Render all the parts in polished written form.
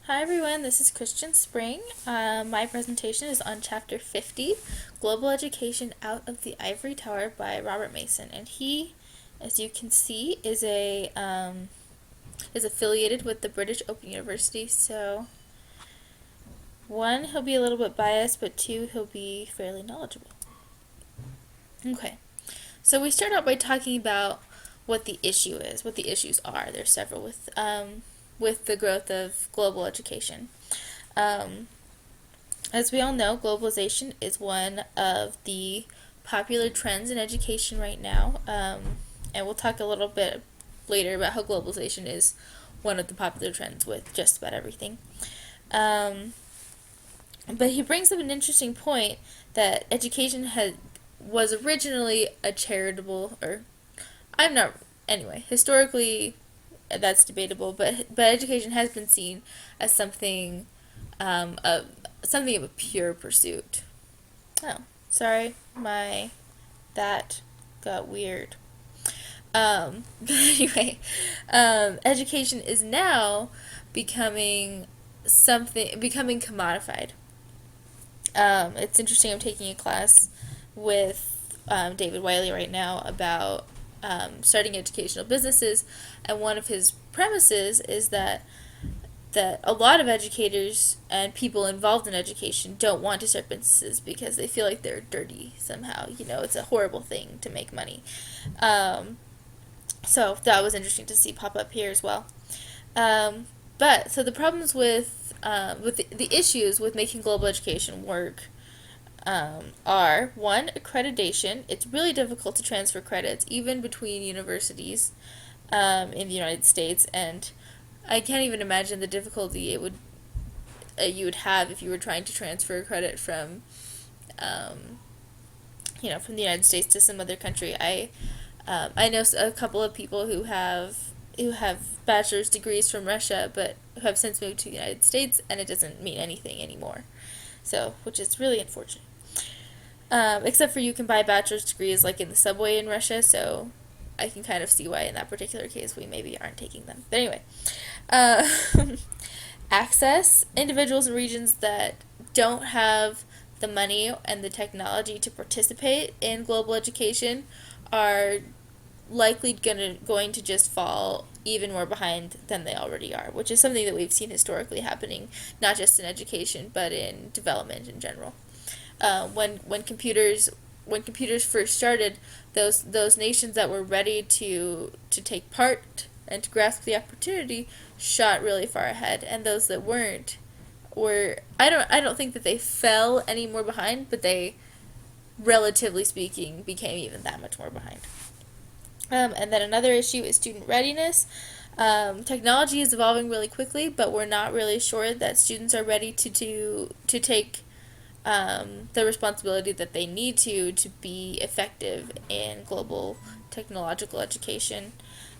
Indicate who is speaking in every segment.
Speaker 1: Hi everyone, this is Christian Spring. My presentation is on Chapter 50, Global Education Out of the Ivory Tower by Robert Mason. And he, as you can see, is affiliated with the British Open University. So, one, he'll be a little bit biased, but two, he'll be fairly knowledgeable. Okay, so we start out by talking about what the issue is, what the issues are. There's several with the growth of global education. Um, as we all know, globalization is one of the popular trends in education right now, and we'll talk a little bit later about how globalization is one of the popular trends with just about everything. Um, but he brings up an interesting point that was originally a charitable, or I'm not, anyway, historically that's debatable, but education has been seen as of something of a pure pursuit. Oh, sorry, that got weird. But anyway, education is now becoming commodified. It's interesting. I'm taking a class with David Wiley right now about starting educational businesses, and one of his premises is that a lot of educators and people involved in education don't want to start businesses because they feel like they're dirty somehow. It's a horrible thing to make money. So that was interesting to see pop up here as well. But so the problems with the issues with making global education work are one, accreditation. It's really difficult to transfer credits even between universities in the United States, and I can't even imagine the difficulty you would have if you were trying to transfer credit um, from the United States to some other country. I know a couple of people who have bachelor's degrees from Russia, but who have since moved to the United States, and it doesn't mean anything anymore. So, which is really unfortunate. Except for you can buy bachelor's degrees like in the subway in Russia, so I can kind of see why in that particular case we maybe aren't taking them. But anyway, uh, access. Individuals in regions that don't have the money and the technology to participate in global education are likely going to just fall even more behind than they already are, which is something that we've seen historically happening, not just in education but in development in general. When computers first started, those nations that were ready to take part and to grasp the opportunity shot really far ahead, and those that weren't were I don't think that they fell any more behind, but they, relatively speaking, became even that much more behind. And then another issue is student readiness. Technology is evolving really quickly, but we're not really sure that students are ready to take the responsibility that they need to be effective in global technological education.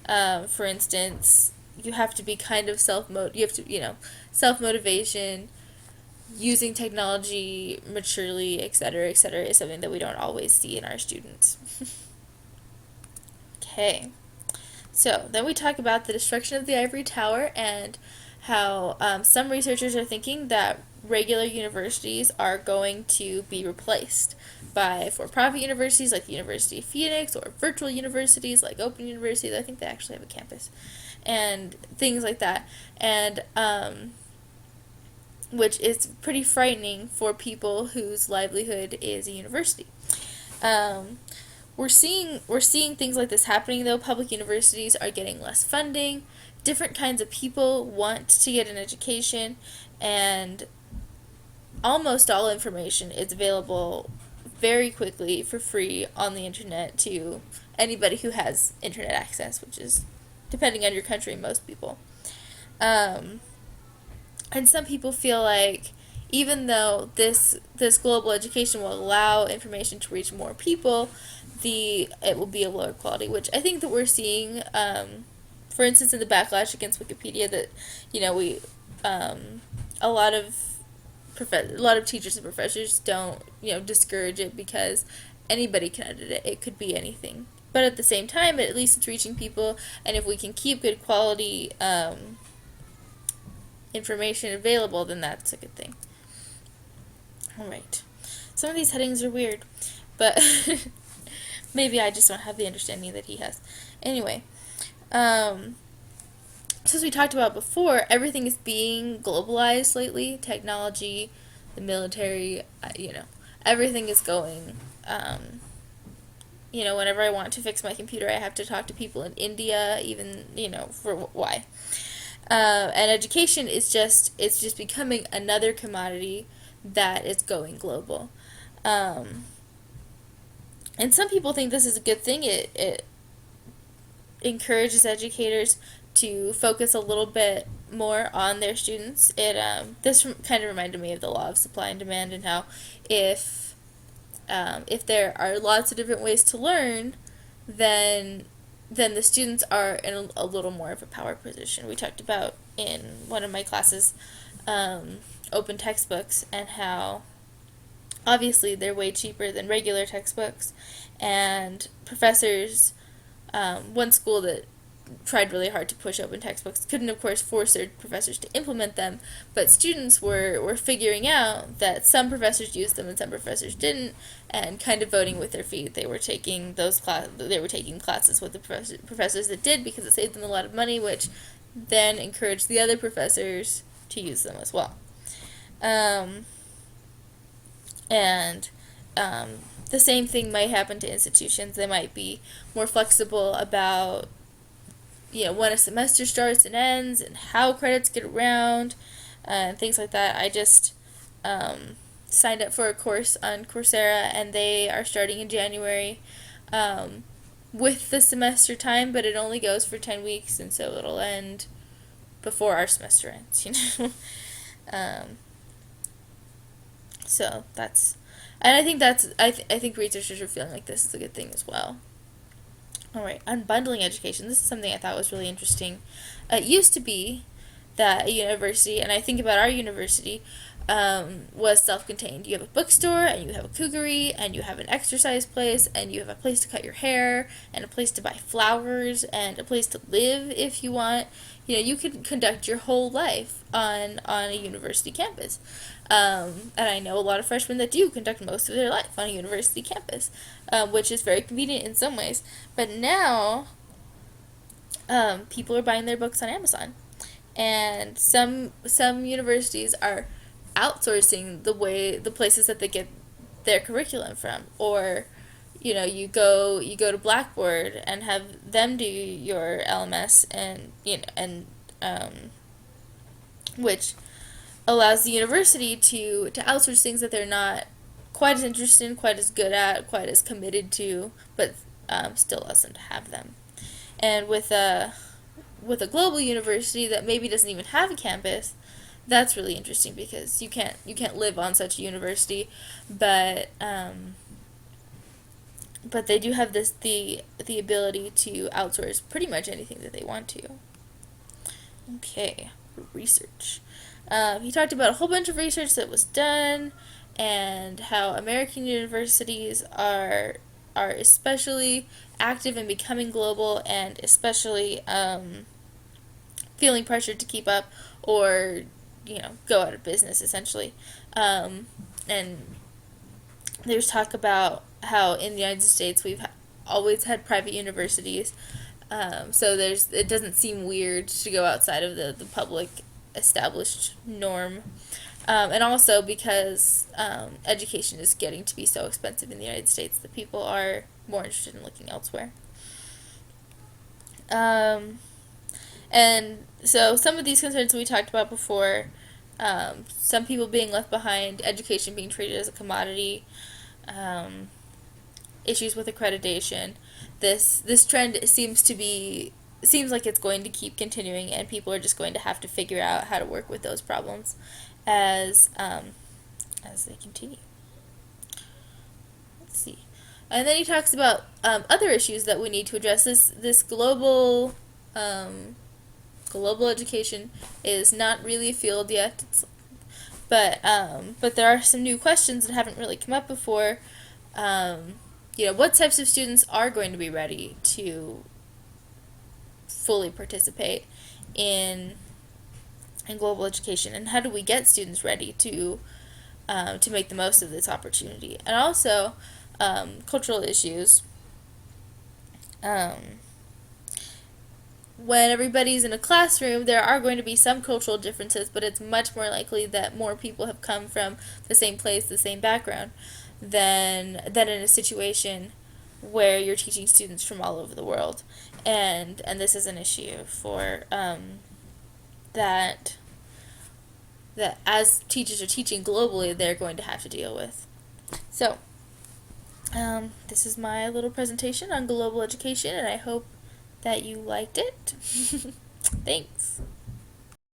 Speaker 1: For instance, you have to be kind of you have to, self motivation, using technology maturely, etc., etc., is something that we don't always see in our students. Okay. So then we talk about the destruction of the ivory tower and how some researchers are thinking that regular universities are going to be replaced by for-profit universities like the University of Phoenix, or virtual universities like Open University. I think they actually have a campus, and things like that. And which is pretty frightening for people whose livelihood is a university. Um, we're seeing things like this happening though. Public universities are getting less funding. Different kinds of people want to get an education, and almost all information is available very quickly for free on the internet to anybody who has internet access, which is, depending on your country, most people. Um, and some people feel like even though this global education will allow information to reach more people, it will be of lower quality, which I think that we're seeing. For instance, in the backlash against Wikipedia, that we a lot of a lot of teachers and professors don't discourage it because anybody can edit it. It could be anything. But at the same time, at least it's reaching people, and if we can keep good quality information available, then that's a good thing. All right. Some of these headings are weird, but maybe I just don't have the understanding that he has. Anyway, so as we talked about before, everything is being globalized lately. Technology, the military, everything is going. Whenever I want to fix my computer, I have to talk to people in India, even, for why. And education it's just becoming another commodity that is going global. And some people think this is a good thing. It encourages educators to focus a little bit more on their students. This kind of reminded me of the law of supply and demand, and how if there are lots of different ways to learn, then the students are in a little more of a power position. We talked about in one of my classes open textbooks, and how obviously they're way cheaper than regular textbooks, and professors, one school that tried really hard to push open textbooks couldn't, of course, force their professors to implement them, but students were figuring out that some professors used them and some professors didn't, and kind of voting with their feet. They were taking classes with the professors that did, because it saved them a lot of money, which then encouraged the other professors to use them as well. The same thing might happen to institutions. They might be more flexible about when a semester starts and ends, and how credits get around, and things like that. I just signed up for a course on Coursera, and they are starting in January with the semester time, but it only goes for 10 weeks, and so it'll end before our semester ends, So that's, and I think I think researchers are feeling like this is a good thing as well. All right, unbundling education. This is something I thought was really interesting. It used to be that a university, and I think about our university, was self-contained. You have a bookstore, and you have a Kugary, and you have an exercise place, and you have a place to cut your hair, and a place to buy flowers, and a place to live if you want. You could conduct your whole life on a university campus. And I know a lot of freshmen that do conduct most of their life on a university campus, which is very convenient in some ways. But now, people are buying their books on Amazon, and some universities are outsourcing the places that they get their curriculum from, or you go to Blackboard and have them do your LMS, and which allows the university to outsource things that they're not quite as interested in, quite as good at, quite as committed to, but still allows them to have them. And with a global university that maybe doesn't even have a campus, that's really interesting, because you can't live on such a university, but they do have the ability to outsource pretty much anything that they want to. Okay, research. He talked about a whole bunch of research that was done, and how American universities are especially active in becoming global, and especially feeling pressured to keep up, or go out of business, essentially. And there's talk about how in the United States we've always had private universities, so it doesn't seem weird to go outside of the public established norm, and also because education is getting to be so expensive in the United States that people are more interested in looking elsewhere. And so some of these concerns we talked about before, some people being left behind, education being treated as a commodity, issues with accreditation. This trend seems like it's going to keep continuing, and people are just going to have to figure out how to work with those problems as they continue. Let's see. And then he talks about other issues that we need to address. This global education is not really a field yet, but there are some new questions that haven't really come up before. What types of students are going to be ready to fully participate in in global education, and how do we get students ready to make the most of this opportunity, and also cultural issues. Um, when everybody's in a classroom, there are going to be some cultural differences, but it's much more likely that more people have come from the same place, the same background, than in a situation where you're teaching students from all over the world, and this is an issue for that that as teachers are teaching globally, they're going to have to deal with. So, this is my little presentation on global education, and I hope that you liked it. Thanks.